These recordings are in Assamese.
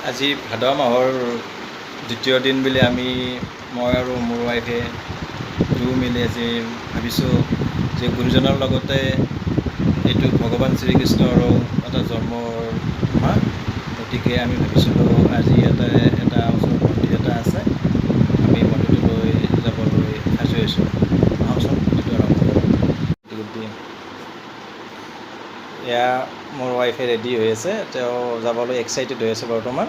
আজি ভাদ মাহৰ দ্বিতীয় দিন বুলি মই আৰু মোৰ ৱাইফে দুয়ো মিলি আজি ভাবিছোঁ যে গুৰুজনৰ লগতে এইটো ভগৱান শ্ৰীকৃষ্ণৰো এটা জন্মৰ মাহ। গতিকে আমি ভাবিছিলোঁ আজি এটা ওচৰত মন্দিৰ এটা আছে, আমি মন্দিৰটোলৈ যাবলৈ সাজু হৈছোঁ। আহকচোন মন্দিৰটো আৰম্ভ কৰোঁ। এয়া মোৰ ৱাইফে ৰেডি হৈ আছে, তেওঁ যাবলৈ এক্সাইটেড হৈ আছে বৰ্তমান।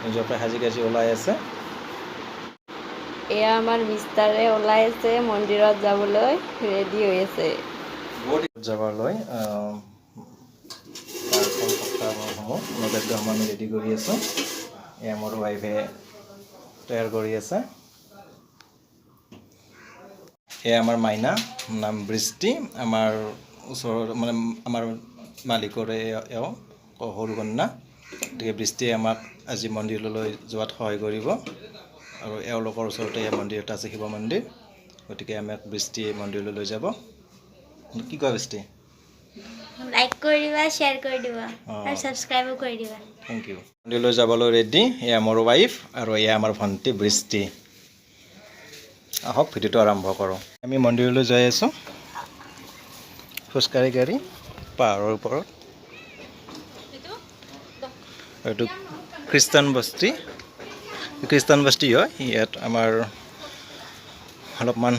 নিজকে সাজি কাজি ওলাই আছে। এয়া আমাৰ মিষ্টাৰে ওলাই আছে মন্দিৰত যাবলৈ ৰেডি হৈ আছে যাবলৈ নৈবেদ্যসমূহ আমি ৰেডি কৰি আছোঁ। এয়া মোৰ ৱাইফে তৈয়াৰ কৰি আছে। এয়া আমাৰ মাইনা, নাম বৃষ্টি। আমাৰ ওচৰৰ আমাৰ মালিকৰে এওঁ সৰু কন্যা। গতিকে বৃষ্টিয়ে আমাক আজি মন্দিৰলৈ যোৱাত সহায় কৰিব। আৰু এওঁলোকৰ ওচৰতে মন্দিৰ এটা আছে, শিৱ মন্দিৰ। গতিকে আমাক বৃষ্টিয়ে মন্দিৰলৈ লৈ যাব। কি কয় বৃষ্টি? লাইক কৰি দিবা, শ্বেয়াৰ কৰি দিবা আৰু ছাবস্ক্ৰাইবো কৰি দিবা। Thank you. মন্দিৰলৈ যাবলৈ ৰেডি। এয়া মোৰ ৱাইফ আৰু এয়া আমাৰ ভণ্টি বৃষ্টি। আহক ভিডিঅ'টো আৰম্ভ কৰোঁ। আমি মন্দিৰলৈ যাই আছোঁ খোজকাঢ়ি কাঢ়ি পাহাৰৰ ওপৰত। এইটো খ্ৰীষ্টান বস্তি হয়। ইয়াত আমাৰ অলপমান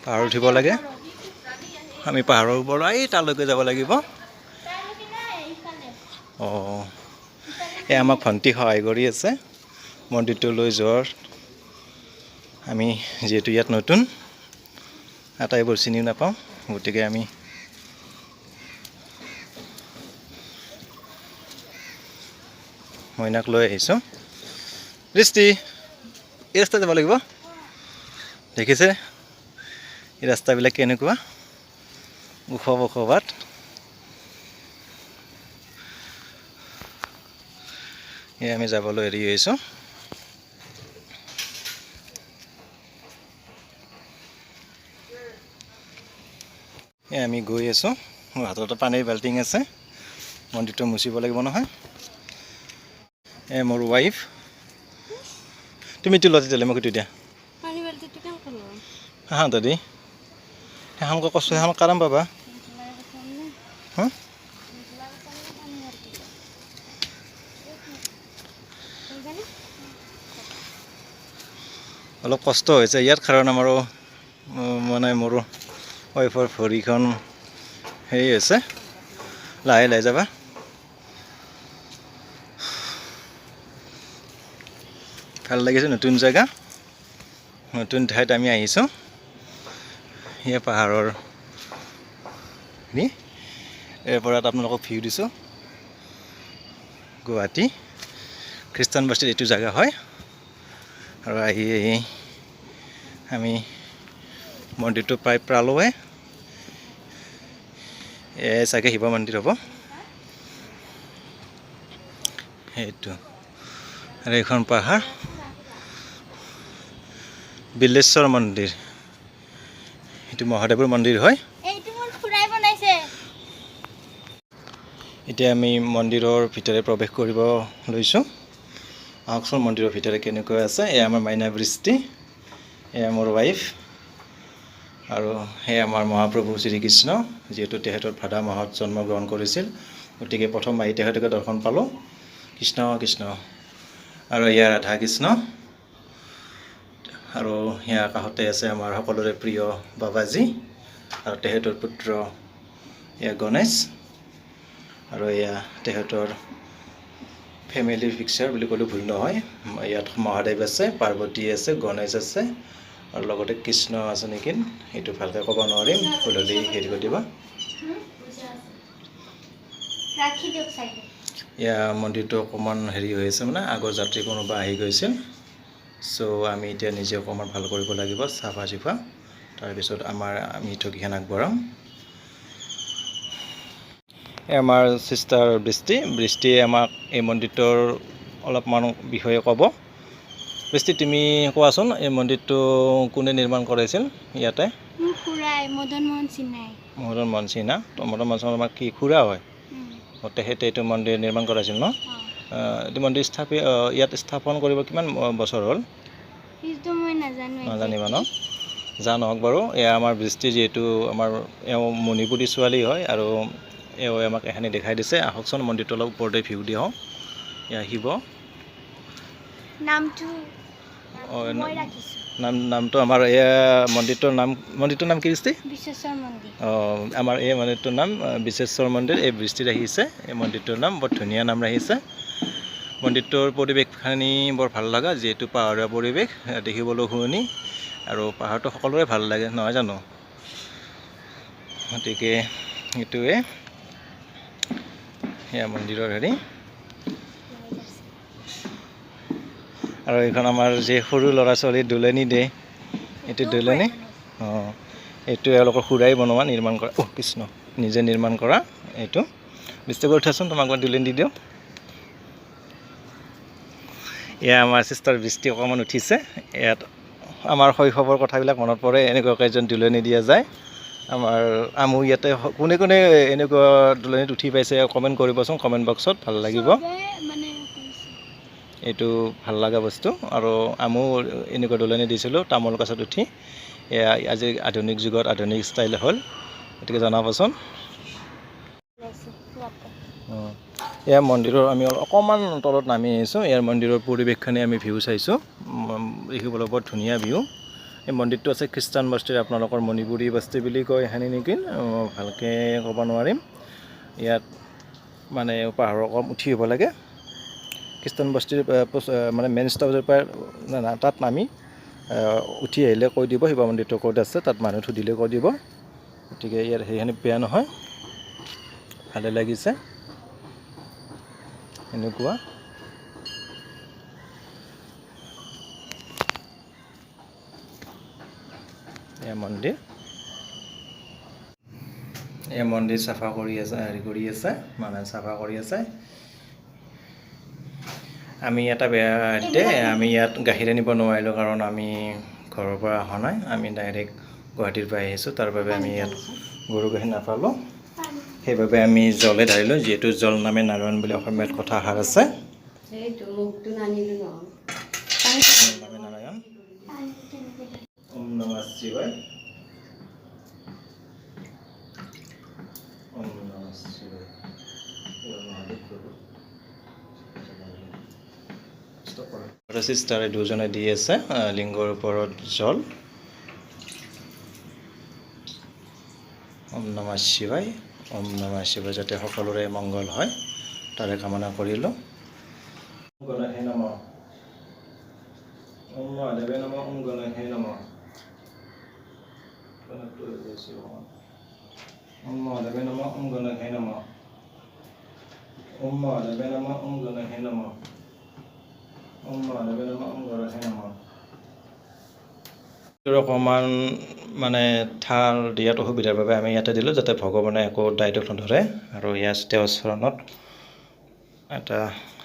পাহাৰ উঠিব লাগে। আমি পাহাৰৰ ওপৰত তালৈকে যাব লাগিব। এয়া আমাক ভণ্টি সহায় কৰি আছে মন্দিৰটোলৈ যোৱাৰ। আমি যিহেতু ইয়াত নতুন, আটাইবোৰ চিনি নাপাওঁ, গতিকে আমি মইনাক লৈ আহিছোঁ। বৃষ্টি, এই ৰাস্তা যাব লাগিব। দেখিছে এই ৰাস্তাবিলাক কেনেকুৱা ওখ বাট। এয়া আমি যাবলৈ ৰেডি হৈছোঁ। আমি গৈ আছোঁ। মোৰ হাততে পানীৰ বাল্টিং আছে, মন্দিৰটো মুচিব লাগিব নহয়। মোৰ ৱাইফ, তুমি তোলা তেতিয়াহ'লে মোক এইটো দিয়া। হা দাদী, সেখানক কষ্ট সেখানক কাৰাম পাবা। অলপ কষ্ট হৈছে ইয়াত, কাৰণ আমাৰো মোৰ ৱাইফৰ ভৰিখন হেৰি হৈছে। লাহে লাহে যাবা। ভাল লাগিছে, নতুন জেগা, নতুন ঠাইত আমি আহিছোঁ। এয়া পাহাৰৰ ইয়াৰ পৰা আপোনালোকক ভিউ দিছোঁ। গুৱাহাটী খ্ৰীষ্টান বস্তিত এইটো জেগা হয়। আৰু আহি আমি মন্দিৰটো প্ৰায় পালোঁৱে। এয়াই চাগে শিৱ মন্দিৰ হ'ব সেইটো। আৰু এইখন পাহাৰ বিল্লেশ্বৰ মন্দিৰ, এইটো মহাদেৱৰ মন্দিৰ হয়। এতিয়া আমি মন্দিৰৰ ভিতৰে প্ৰৱেশ কৰিব লৈছোঁ। আহকচোন মন্দিৰৰ ভিতৰে কেনেকৈ আছে। এয়া আমাৰ মাইনা বৃষ্টি, এয়া মোৰ ৱাইফ, আৰু সেয়া আমাৰ মহাপ্ৰভু শ্ৰীকৃষ্ণ। যিহেতু তেখেতৰ ভাদ মাহত জন্মগ্ৰহণ কৰিছিল, গতিকে প্ৰথম আহি তেখেতকে দৰ্শন পালোঁ। কৃষ্ণ কৃষ্ণ। আৰু এয়া ৰাধা কৃষ্ণ। আৰু সেয়া কাষতে আছে আমাৰ সকলোৰে প্ৰিয় বাবাজী আৰু তেখেতৰ পুত্ৰ এয়া গণেশ। আৰু এয়া তেখেতৰ ফেমিলিৰ পিকচাৰ বুলি ক'লেও ভুল নহয়। ইয়াত মহাদেৱ আছে, পাৰ্বতী আছে, গণেশ আছে, আৰু লগতে কৃষ্ণ আছে নেকি, সেইটো ভালকৈ ক'ব নোৱাৰিম, ভুল হ'লে হেৰি কৰি দিবা। এয়া মন্দিৰটো অকণমান হেৰি হৈ আছে, আগৰ যাত্ৰী কোনোবা আহি গৈছিল। চ' আমি এতিয়া নিজে অকণমান ভাল কৰিব লাগিব, চাফা চিফা। তাৰপিছত আমি ঠগীখন আগবঢ়াম। আমাৰ চিষ্টাৰ বৃষ্টিয়ে আমাক এই মন্দিৰটোৰ অলপমান বিষয়ে ক'ব। বৃষ্টি, তুমি কোৱাচোন এই মন্দিৰটো কোনে নিৰ্মাণ কৰাইছিল ইয়াতে? মোৰ খুৰাই মদন মোহন সিনহাই। মদন মোহন সিনহা। মদন মোহন সিনহা আমাৰ কি খুৰা হয়? তেখেতে এইটো মন্দিৰ নিৰ্মাণ কৰাইছিল ন এইটো মন্দিৰ ইয়াত স্থাপন কৰিব কিমান বছৰ হ'ল সেইটো মই নাজানো নাজানিবা ন যা নহওক বাৰু এয়া আমাৰ বৃষ্টি যিহেতু আমাৰ এওঁ মণিপুৰী ছোৱালী হয় আৰু এওঁ আমাক এখানি দেখাই দিছে আহকচোন মন্দিৰটো অলপ ওপৰতে ভিউ দি হওঁ এয়া শিৱ নামটো মই ৰাখিছোঁ নামটো আমাৰ এয়া মন্দিৰটোৰ নাম কি বৃষ্টি বিশ্বেশ্বৰ মন্দিৰ আমাৰ এই মন্দিৰটোৰ নাম বিশ্বেশ্বৰ মন্দিৰ এই বৃষ্টি ৰাখিছে এই মন্দিৰটোৰ নাম বৰ ধুনীয়া নাম ৰাখিছে মন্দিৰটোৰ পৰিৱেশখিনি বৰ ভাল লগা যিহেতু পাহাৰীয়া পৰিৱেশ দেখিবলৈ শুৱনি আৰু পাহাৰটো সকলোৰে ভাল লাগে নহয় জানো গতিকে এইটোৱে সেয়া মন্দিৰৰ হেৰি আৰু এইখন আমাৰ যে সৰু ল'ৰা ছোৱালী দোলনি দিয়ে এইটো দোলনি এইটো এওঁলোকৰ খুৰাই বনোৱা নিৰ্মাণ কৰা কৃষ্ণ নিজে নিৰ্মাণ কৰা এইটো বৃষ্টি কৰি উঠাচোন তোমাক মই দোলনি দি দিওঁ এয়া আমাৰ চিষ্টাৰ বৃষ্টি অকণমান উঠিছে ইয়াত আমাৰ শৈশৱৰ কথাবিলাক মনত পৰে এনেকুৱাকৈ এজন দোলনি দিয়া যায় আমাৰ আমো ইয়াতে কোনে কোনে এনেকুৱা দোলনিত উঠি পাইছে কমেণ্ট কৰিবচোন কমেণ্ট বক্সত ভাল লাগিব এইটো ভাল লগা বস্তু আৰু আমো এনেকুৱা দোলনি দিছিলোঁ তামোল গছত উঠি এয়া আজি আধুনিক যুগত আধুনিক ষ্টাইল হ'ল গতিকে জনাবচোন এয়া মন্দিৰৰ আমি অকণমান তলত নামি আহিছোঁ ইয়াৰ মন্দিৰৰ পৰিৱেশখিনি আমি ভিউ চাইছোঁ দেখিবলৈ বৰ ধুনীয়া ভিউ এই মন্দিৰটো আছে খ্ৰীষ্টান বস্তিৰ আপোনালোকৰ মণিপুৰী বস্তি বুলি কয় এখানি নেকি ভালকৈ ক'ব নোৱাৰিম ইয়াত মানে পাহাৰৰ অকণ উঠি আহিব লাগে খ্ৰীষ্টান বস্তিৰ মানে মেইন ষ্টপৰ পৰা তাত নামি উঠি আহিলে কৈ দিব শিৱ মন্দিৰটো ক'ত আছে তাত মানুহ সুধিলে কৈ দিব গতিকে ইয়াত সেইখিনি বেয়া নহয় ভালে লাগিছে এনেকুৱা এই মন্দিৰ চাফা কৰি আছে হেৰি কৰি আছে মানে চাফা কৰি আছে আমি এটা বেয়া হেৰিতে আমি ইয়াত গাখীৰ আনিব নোৱাৰিলোঁ কাৰণ আমি ঘৰৰ পৰা অহা নাই আমি ডাইৰেক্ট গুৱাহাটীৰ পৰা আহিছোঁ তাৰ বাবে আমি ইয়াত গৰু গাখীৰ নাপালোঁ সেইবাবে আমি জলে ঢালিলোঁ যিহেতু জল নামে নাৰায়ণ বুলি অসমীয়াত কথা এষাৰ আছে নাৰায়ণ ওম নমঃ শিৱায় ওম নমঃ শিৱায় চিষ্টাৰে দুজনে দি আছে লিংগৰ ওপৰত জল ওম নমঃ শিৱায় যাতে সকলোৰে মংগল হয় তাৰে কামনা কৰিলোঁ গণহে নমঃ ওম মহাদেৱে নমঃ ওম গণহে নমঃ ওম মহাদেৱে নমঃ ওম গণহে নমঃ ওম মহাদেৱে নমঃ ওম গণহে নমঃ ওম মহাদেৱে নমঃ ওম গণহে নমঃ অকণমান মানে থাল দিয়াত অসুবিধাৰ বাবে আমি ইয়াতে দিলোঁ যাতে ভগৱানে একো দায়িত্ব নধৰে আৰু ইয়াত তেওঁৰ চৰণত এটা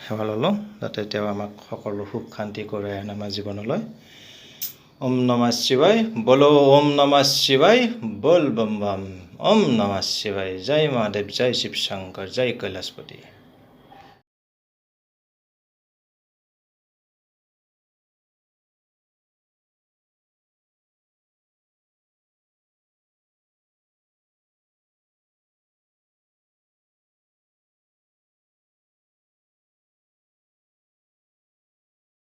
সেৱা ল'লোঁ যাতে তেওঁ আমাক সকলো সুখ শান্তি কৰাই আনে আমাৰ জীৱনলৈ ওম নমঃ শিৱায় বলো ওম নমঃ শিৱায় বল বম বম ওম নমঃ শিৱায় জয় মহাদেৱ জয় শিৱ শংকৰ জয় কৈলাশপতি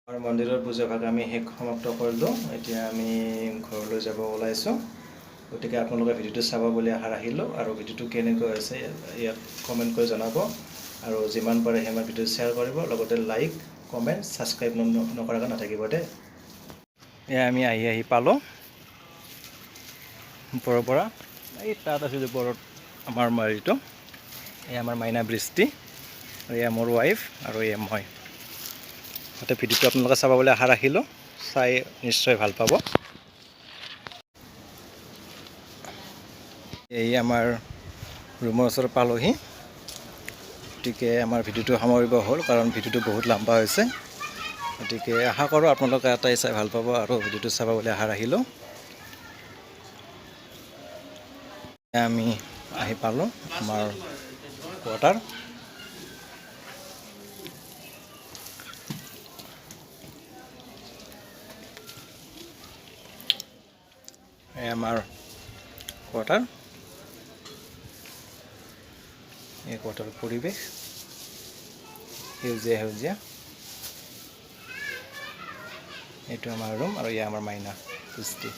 আমাৰ মন্দিৰৰ পূজা ভাগ আমি সমাপ্ত কৰিলোঁ এতিয়া আমি ঘৰলৈ যাব ওলাইছোঁ গতিকে আপোনালোকে ভিডিঅ'টো চাব বুলি আশা ৰাখিলোঁ আৰু ভিডিঅ'টো কেনেকৈ হৈছে ইয়াত কমেণ্ট কৰি জনাব আৰু যিমান পাৰে সিমান ভিডিঅ' শ্বেয়াৰ কৰিব লগতে লাইক কমেণ্ট ছাবস্ক্ৰাইব নকৰাকৈ নাথাকিব দেই এয়া আমি আহি পালোঁ ওপৰৰ পৰা এই তাত আছে ওপৰত আমাৰ মাৰিটো এই আমাৰ মাইনা বৃষ্টি আৰু এয়া মোৰ ৱাইফ আৰু এয়া মই গতিকে ভিডিঅ'টো আপোনালোকে চাব বুলি আশা ৰাখিলোঁ চাই নিশ্চয় ভাল পাব এই আমাৰ ৰুমৰ ওচৰত পালোহি গতিকে আমাৰ ভিডিঅ'টো সামৰিব হ'ল কাৰণ ভিডিঅ'টো বহুত লম্বা হৈছে গতিকে আশা কৰোঁ আপোনালোকে এটাই চাই ভাল পাব আৰু ভিডিঅ'টো চাব বুলি আশা ৰাখিলোঁ আমি আহি পালোঁ আমাৰ কোৱাৰ্টাৰ এই আমাৰ কোৱাৰ্টাৰ, এই কোৱাৰ্টাৰৰ পৰিৱেশ সেউজীয়া সেউজীয়া। এইটো আমাৰ ৰুম আৰু এয়া আমাৰ মাইনা পুষ্টি।